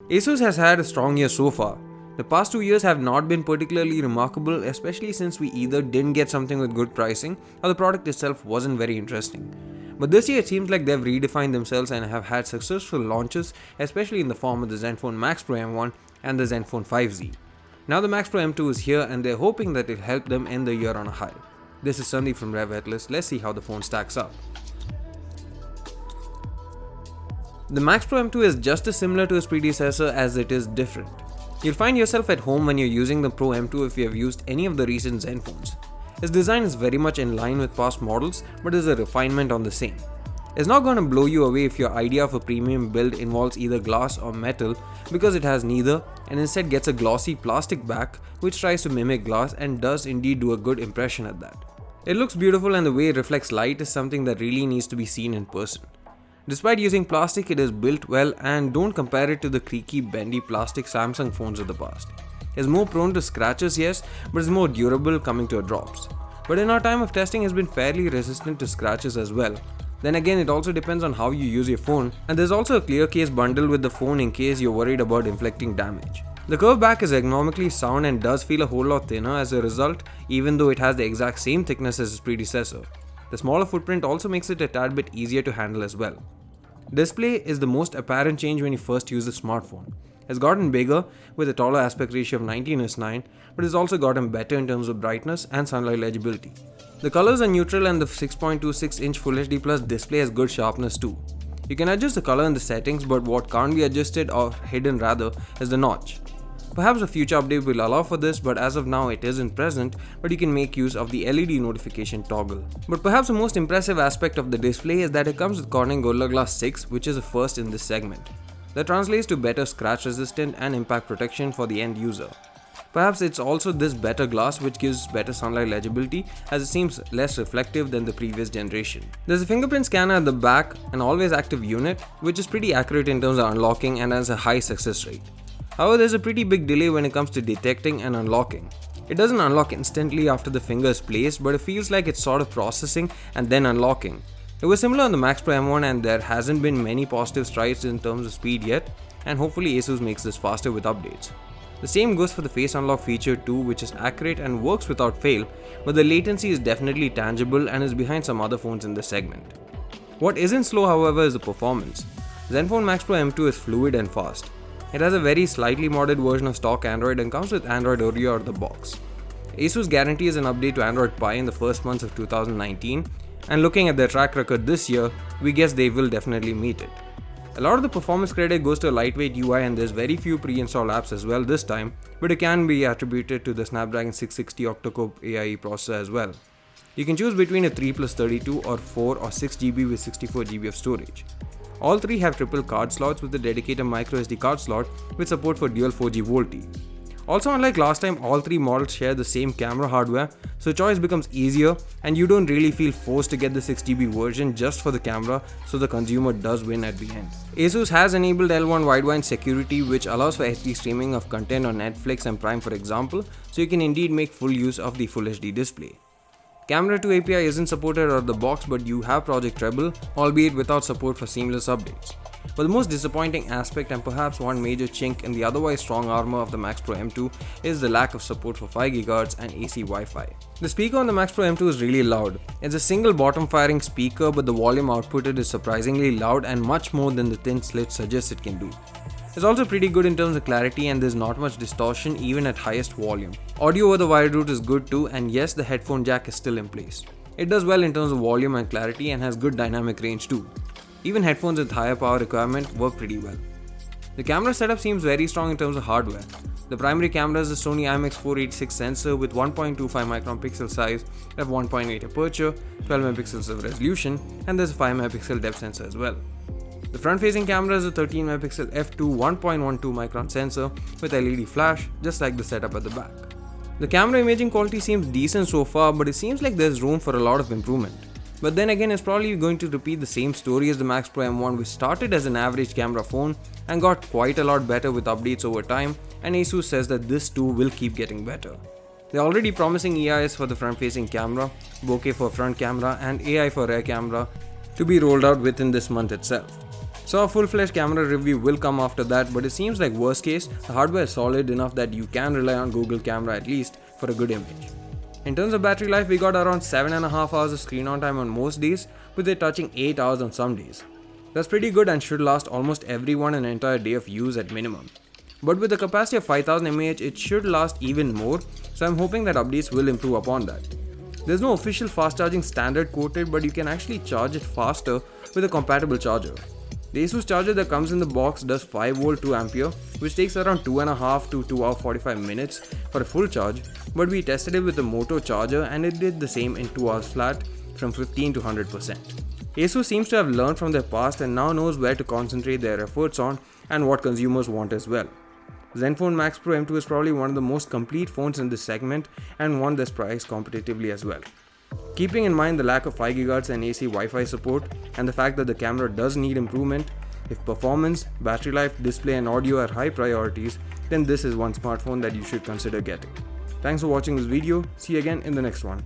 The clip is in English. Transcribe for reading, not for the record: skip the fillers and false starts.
Asus has had a strong year so far. The past 2 years have not been particularly remarkable, especially since we either didn't get something with good pricing or the product itself wasn't very interesting. But this year it seems like they've redefined themselves and have had successful launches, especially in the form of the Zenfone Max Pro M1 and the Zenfone 5Z. Now the Max Pro M2 is here and they're hoping that it'll help them end the year on a high. This is Sandeep from RevAtlas. Let's see how the phone stacks up. The Max Pro M2 is just as similar to its predecessor as it is different. You'll find yourself at home when you're using the Pro M2 if you have used any of the recent Zenphones. Its design is very much in line with past models, but is a refinement on the same. It's not going to blow you away if your idea of a premium build involves either glass or metal, because it has neither and instead gets a glossy plastic back which tries to mimic glass and does indeed do a good impression at that. It looks beautiful and the way it reflects light is something that really needs to be seen in person. Despite using plastic, it is built well, and don't compare it to the creaky, bendy plastic Samsung phones of the past. It's more prone to scratches, yes, but is more durable coming to drops. But in our time of testing, it's been fairly resistant to scratches as well. Then again, it also depends on how you use your phone, and there's also a clear case bundle with the phone in case you're worried about inflicting damage. The curved back is ergonomically sound and does feel a whole lot thinner as a result, even though it has the exact same thickness as its predecessor. The smaller footprint also makes it a tad bit easier to handle as well. Display is the most apparent change when you first use the smartphone. It's gotten bigger with a taller aspect ratio of 19:9, but it's also gotten better in terms of brightness and sunlight legibility. The colors are neutral and the 6.26-inch Full HD Plus display has good sharpness too. You can adjust the color in the settings, but what can't be adjusted or hidden rather is the notch. Perhaps a future update will allow for this, but as of now it isn't present, but you can make use of the LED notification toggle. But perhaps the most impressive aspect of the display is that it comes with Corning Gorilla Glass 6, which is a first in this segment. That translates to better scratch resistant and impact protection for the end user. Perhaps it's also this better glass which gives better sunlight legibility, as it seems less reflective than the previous generation. There's a fingerprint scanner at the back, an always active unit, which is pretty accurate in terms of unlocking and has a high success rate. However, there's a pretty big delay when it comes to detecting and unlocking. It doesn't unlock instantly after the finger is placed, but it feels like it's sort of processing and then unlocking. It was similar on the Max Pro M1 and there hasn't been many positive strides in terms of speed yet, and hopefully Asus makes this faster with updates. The same goes for the face unlock feature too, which is accurate and works without fail, but the latency is definitely tangible and is behind some other phones in this segment. What isn't slow, however, is the performance. Zenfone Max Pro M2 is fluid and fast. It has a very slightly modded version of stock Android and comes with Android Oreo out of the box. Asus guarantees an update to Android Pie in the first months of 2019, and looking at their track record this year, we guess they will definitely meet it. A lot of the performance credit goes to a lightweight UI and there's very few pre-installed apps as well this time, but it can be attributed to the Snapdragon 660 octa-core AIE processor as well. You can choose between a 3+32 or 4 or 6GB with 64GB of storage. All three have triple card slots with a dedicated microSD card slot with support for dual 4G VoLTE. Also, unlike last time, all three models share the same camera hardware, so choice becomes easier and you don't really feel forced to get the 6GB version just for the camera, so the consumer does win at the end. Asus has enabled L1 wideband security, which allows for HD streaming of content on Netflix and Prime for example, so you can indeed make full use of the Full HD display. Camera 2 API isn't supported out of the box, but you have Project Treble, albeit without support for seamless updates. But the most disappointing aspect, and perhaps one major chink in the otherwise strong armor of the Max Pro M2, is the lack of support for 5GHz and AC Wi-Fi. The speaker on the Max Pro M2 is really loud. It's a single bottom firing speaker, but the volume outputted is surprisingly loud and much more than the thin slit suggests it can do. It's also pretty good in terms of clarity and there's not much distortion even at highest volume. Audio over the wired route is good too, and yes, the headphone jack is still in place. It does well in terms of volume and clarity and has good dynamic range too. Even headphones with higher power requirement work pretty well. The camera setup seems very strong in terms of hardware. The primary camera is the Sony IMX486 sensor with 1.25 micron pixel size, f1.8 aperture, 12 megapixels of resolution, and there's a 5 megapixel depth sensor as well. The front-facing camera is a 13 megapixel f2 1.12 micron sensor with LED flash, just like the setup at the back. The camera imaging quality seems decent so far, but it seems like there's room for a lot of improvement. But then again, it's probably going to repeat the same story as the Max Pro M1, which started as an average camera phone and got quite a lot better with updates over time, and Asus says that this too will keep getting better. They're already promising EIS for the front-facing camera, bokeh for front camera, and AI for rear camera to be rolled out within this month itself. So a full-fledged camera review will come after that, but it seems like worst case, the hardware is solid enough that you can rely on Google Camera at least for a good image. In terms of battery life, we got around 7.5 hours of screen on time on most days, with it touching 8 hours on some days. That's pretty good and should last almost everyone an entire day of use at minimum. But with a capacity of 5000 mAh, it should last even more, so I'm hoping that updates will improve upon that. There's no official fast charging standard quoted, but you can actually charge it faster with a compatible charger. The ASUS charger that comes in the box does 5V 2A, which takes around 2.5 to 2 hours 45 minutes for a full charge, but we tested it with the Moto charger and it did the same in 2 hours flat from 15 to 100%. ASUS seems to have learned from their past and now knows where to concentrate their efforts on and what consumers want as well. Zenfone Max Pro M2 is probably one of the most complete phones in this segment and one that's priced competitively as well. Keeping in mind the lack of 5GHz and AC Wi-Fi support and the fact that the camera does need improvement, if performance, battery life, display and audio are high priorities, then this is one smartphone that you should consider getting. Thanks for watching this video, see you again in the next one.